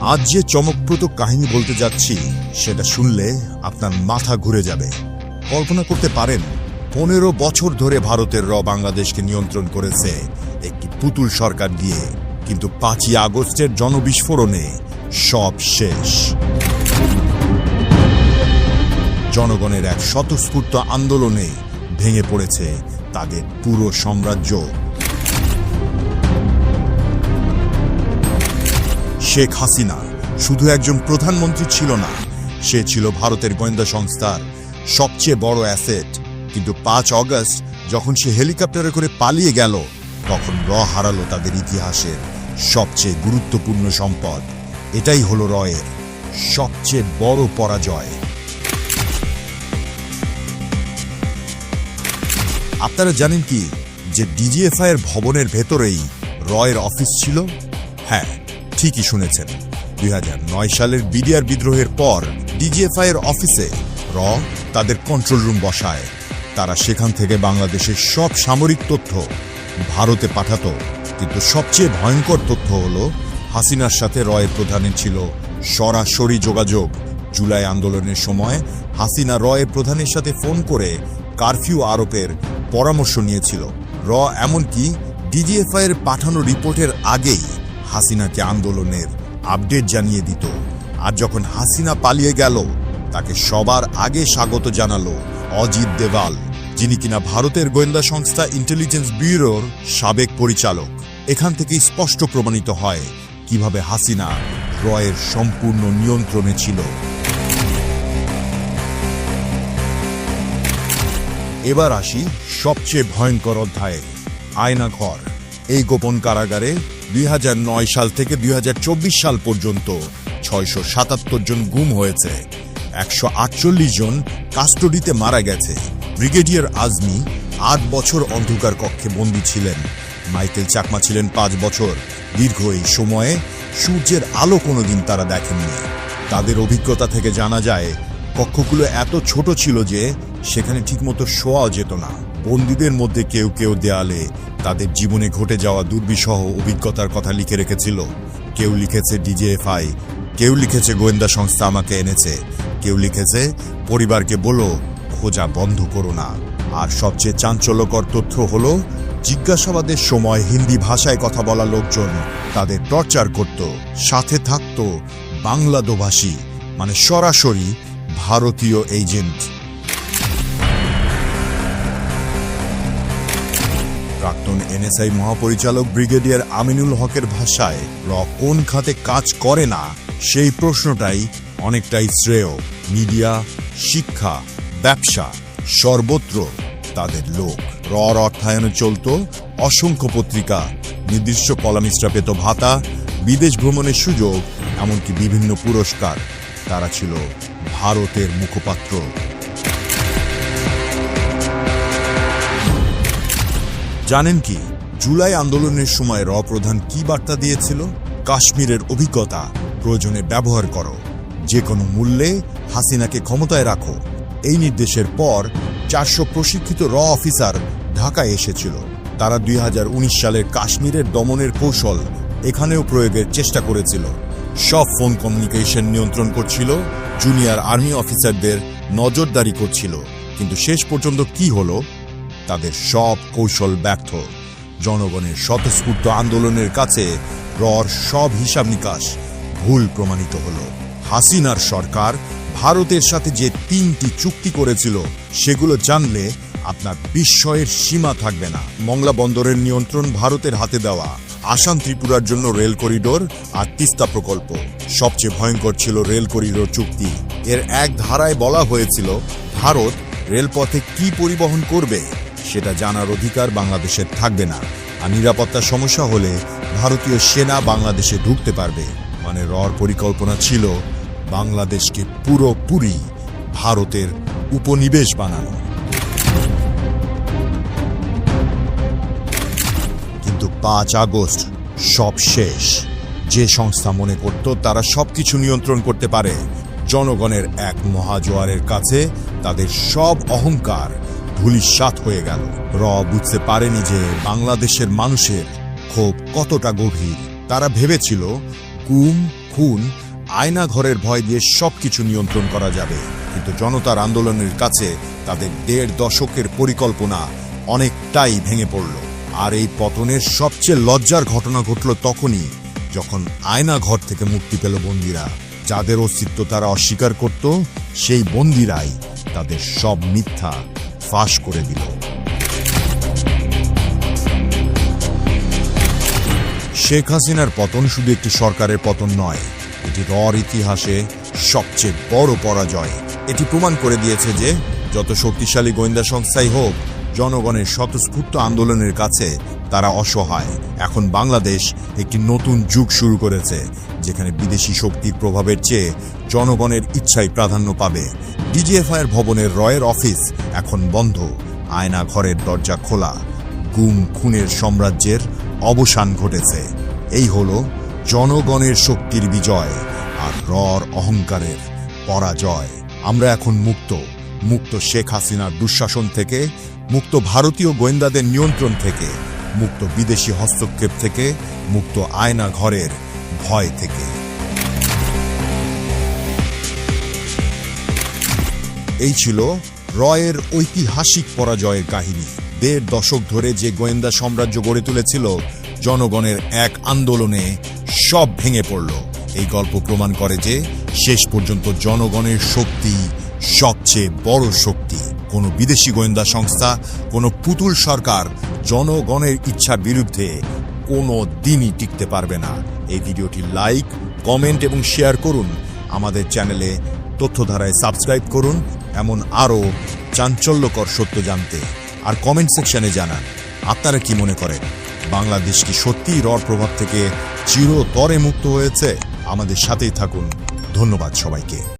আজ যে চমকপ্রদ কাহিনী বলতে যাচ্ছি সেটা শুনলে আপনার মাথা ঘুরে যাবে। কল্পনা করতে পারেন 15 বছর ধরে ভারতের বাংলাদেশকে নিয়ন্ত্রণ করেছে একটি পুতুল সরকার দিয়ে, কিন্তু 5ই আগস্টের জনবিস্ফোরণে সব শেষ। জনগণের এক স্বতঃস্ফূর্ত আন্দোলনে ভেঙে পড়েছে তাদের পুরো সাম্রাজ্য। শেখ হাসিনা শুধু একজন প্রধানমন্ত্রী ছিল না, সে ছিল ভারতের গোয়েন্দা সংস্থার সবচেয়ে বড় অ্যাসেট। কিন্তু 5 আগস্ট যখন সে হেলিকপ্টারে করে পালিয়ে গেল, তখন হারালো তাদের ইতিহাসের সবচেয়ে গুরুত্বপূর্ণ সম্পদ। এটাই হলো এর সবচেয়ে বড় পরাজয়। আপনারা জানেন কি যে ডিজিএফআই এর ভবনের ভেতরেই এর অফিস ছিল? হ্যাঁ, ঠিকই শুনেছেন। 2009 সালের বিডিআর বিদ্রোহের পর ডিজিএফআই এর অফিসে তাদের কন্ট্রোল রুম বসায়। তারা সেখান থেকে বাংলাদেশের সব সামরিক তথ্য ভারতে পাঠাতো। কিন্তু সবচেয়ে ভয়ঙ্কর তথ্য হলো হাসিনার সাথে এর প্রধানের ছিল সরাসরি যোগাযোগ। জুলাই আন্দোলনের সময় হাসিনা এর প্রধানের সাথে ফোন করে কারফিউ আরোপের পরামর্শ নিয়েছিল। এমনকি ডিজিএফআই এর পাঠানো রিপোর্টের আগেই হাসিনাকে আন্দোলনের আপডেট জানিয়ে দিত। আর যখন হাসিনা পালিয়ে গেল, তাকে সবার আগে স্বাগত জানালো অজিত দেওয়াল, যিনি কিনা ভারতের গোয়েন্দা সংস্থা ইন্টেলিজেন্স ব্যুরোর সাবেক পরিচালক। এখান থেকেই স্পষ্ট প্রমাণিত হয় কিভাবে হাসিনা এর সম্পূর্ণ নিয়ন্ত্রণে ছিল। এবার আসি সবচেয়ে ভয়ঙ্কর অধ্যায়ে, আয়নাঘর। এই গোপন কারাগারে 2009 সাল থেকে 2024 সাল পর্যন্ত 677 জন গুম হয়েছে, 148 জন কাস্টডিতে মারা গেছে। ব্রিগেডিয়ার আজমি 8 বছর অন্ধকার কক্ষে বন্দী ছিলেন। মাইকেল চাকমা ছিলেন 5 বছর। দীর্ঘ এই সময়ে সূর্যের আলো কোনোদিন তারা দেখেননি। তাদের অভিজ্ঞতা থেকে জানা যায় কক্ষগুলো এত ছোট ছিল যে সেখানে ঠিকমতো শোয়া যেত না। বন্দীদের মধ্যে কেউ কেউ দেয়ালে তাদের জীবনে ঘটে যাওয়া দুর্বিষহ অভিজ্ঞতার কথা লিখে রেখেছিল। কেউ লিখেছে ডিজিএফআই, কেউ লিখেছে গোয়েন্দা সংস্থা আমাকে এনেছে, কেউ লিখেছে পরিবারকে বলো খোঁজা বন্ধ করো না। আর সবচেয়ে চাঞ্চল্যকর তথ্য হলো জিজ্ঞাসাবাদের সময় হিন্দি ভাষায় কথা বলা লোকজন তাদের টর্চার করত। সাথে থাকতো বাংলা দোভাষী, মানে সরাসরি ভারতীয় এজেন্ট। প্রাক্তন এনএসআই মহাপরিচালক ব্রিগেডিয়ার আমিনুল হকের ভাষায় কোন খাতে কাজ করে না, সেই প্রশ্নটাই অনেকটাই শ্রেয়। মিডিয়া, শিক্ষা, ব্যবসা, সর্বত্র তাদের লোক। অর্থায়নে চলত অসংখ্য পত্রিকা, নির্দিষ্ট কলামিস্টরা পেত ভাতা, বিদেশ ভ্রমণের সুযোগ, এমনকি বিভিন্ন পুরস্কার। তারা ছিল ভারতের মুখপাত্র। জানেন কি জুলাই আন্দোলনের সময় প্রধান কি বার্তা দিয়েছিল? কাশ্মীরের অভিজ্ঞতা প্রয়োজনে ব্যবহার করো, যে কোনো মূল্যে হাসিনাকে ক্ষমতায় রাখো। এই নির্দেশের পর 400 প্রশিক্ষিত অফিসার ঢাকায় এসেছিল। তারা 2019 সালের কাশ্মীরের দমনের কৌশল এখানেও প্রয়োগের চেষ্টা করেছিল। সব ফোন কমিউনিকেশন নিয়ন্ত্রণ করছিল, জুনিয়র আর্মি অফিসারদের নজরদারি করছিল। কিন্তু শেষ পর্যন্ত কি হলো? তাদের সব কৌশল ব্যর্থ। জনগণের স্বতঃস্ফূর্ত আন্দোলনের কাছে সব হিসাব নিকাশ ভুল প্রমাণিত হলো। হাসিনার সরকার ভারতের সাথে যে 3টি চুক্তি করেছিল সেগুলো জানলে আপনার বিস্ময়ের সীমা থাকবে না। মংলা বন্দরের নিয়ন্ত্রণ ভারতের হাতে দেওয়া, আসাম ত্রিপুরার জন্য রেল করিডোর আর তিস্তা প্রকল্প। সবচেয়ে ভয়ঙ্কর ছিল রেল করিডোর চুক্তি। এর এক ধারায় বলা হয়েছিল ভারত রেলপথে কি পরিবহন করবে সেটা জানার অধিকার বাংলাদেশের থাকবে না, আর নিরাপত্তা সমস্যা হলে ভারতীয় সেনা বাংলাদেশে ঢুকতে পারবে। মানে পরিকল্পনা ছিল বাংলাদেশকে পুরোপুরি ভারতের উপনিবেশ বানানো। কিন্তু 5 আগস্ট সব শেষ। যে সংস্থা মনে করত তারা সবকিছু নিয়ন্ত্রণ করতে পারে, জনগণের এক মহাজোয়ারের কাছে তাদের সব অহংকার ধূলিসাৎ হয়ে গেল। বুঝতে পারেনি যে বাংলাদেশের মানুষের ক্ষোভ কতটা গভীর। তারা ভেবেছিল গুম, খুন, আয়না ঘরের ভয় দিয়ে সবকিছু নিয়ন্ত্রণ করা যাবে, কিন্তু জনতার আন্দোলনের কাছে তাদের ১.৫ দশকের পরিকল্পনা অনেকটাই ভেঙে পড়ল। আর এই পতনের সবচেয়ে লজ্জার ঘটনা ঘটল তখনই, যখন আয়না ঘর থেকে মুক্তি পেল বন্দীরা। যাদের অস্তিত্ব তারা অস্বীকার করত, সেই বন্দীরাই তাদের সব মিথ্যা ফাঁস করে দিল। শেখ হাসিনার পতন শুধু একটি সরকারের পতন নয়, এটি রর ইতিহাসে সবচেয়ে বড় পরাজয়। এটি প্রমাণ করে দিয়েছে যে যত শক্তিশালী গোয়েন্দা সংস্থাই হোক, জনগণের স্বতঃস্ফূর্ত আন্দোলনের কাছে তারা অসহায়। এখন বাংলাদেশ একটি নতুন যুগ শুরু করেছে, যেখানে বিদেশি শক্তির প্রভাবের চেয়ে জনগণের ইচ্ছাই প্রাধান্য পাবে। ডিজিএফআইয়ের ভবনের রয়ের অফিস এখন বন্ধ, আয়না ঘরের দরজা খোলা। গুম খুনের সাম্রাজ্যের অবসান ঘটেছে। এই হলো জনগণের শক্তির বিজয় আর রর অহংকারের পরাজয়। আমরা এখন মুক্ত, মুক্ত শেখ হাসিনার দুঃশাসন থেকে, মুক্ত ভারতীয় গোয়েন্দাদের নিয়ন্ত্রণ থেকে, মুক্ত বিদেশি হস্তক্ষেপ থেকে, মুক্ত আয়না ঘরের ভয় থেকে। এই ছিল রয়ের ঐতিহাসিক পরাজয়ের কাহিনী। ১.৫ দশক ধরে যে গোয়েন্দা সাম্রাজ্য গড়ে তুলেছিল, জনগণের এক আন্দোলনে সব ভেঙে পড়ল। এই গল্প প্রমাণ করে যে শেষ পর্যন্ত জনগণের শক্তি সবচেয়ে বড় শক্তি। কোনো বিদেশি গোয়েন্দা সংস্থা, কোনো পুতুল সরকার জনগণের ইচ্ছার বিরুদ্ধে কোনো দিনই টিকতে পারবে না। এই ভিডিওটি লাইক, কমেন্ট এবং শেয়ার করুন। আমাদের চ্যানেলে তথ্যধারায় সাবস্ক্রাইব করুন এমন আরও চাঞ্চল্যকর সত্য জানতে। আর কমেন্ট সেকশনে জানান আপনারা কি মনে করেন, বাংলাদেশ কি সত্যিই রর প্রভাব থেকে চিরতরে মুক্ত হয়েছে? আমাদের সাথেই থাকুন। ধন্যবাদ সবাইকে।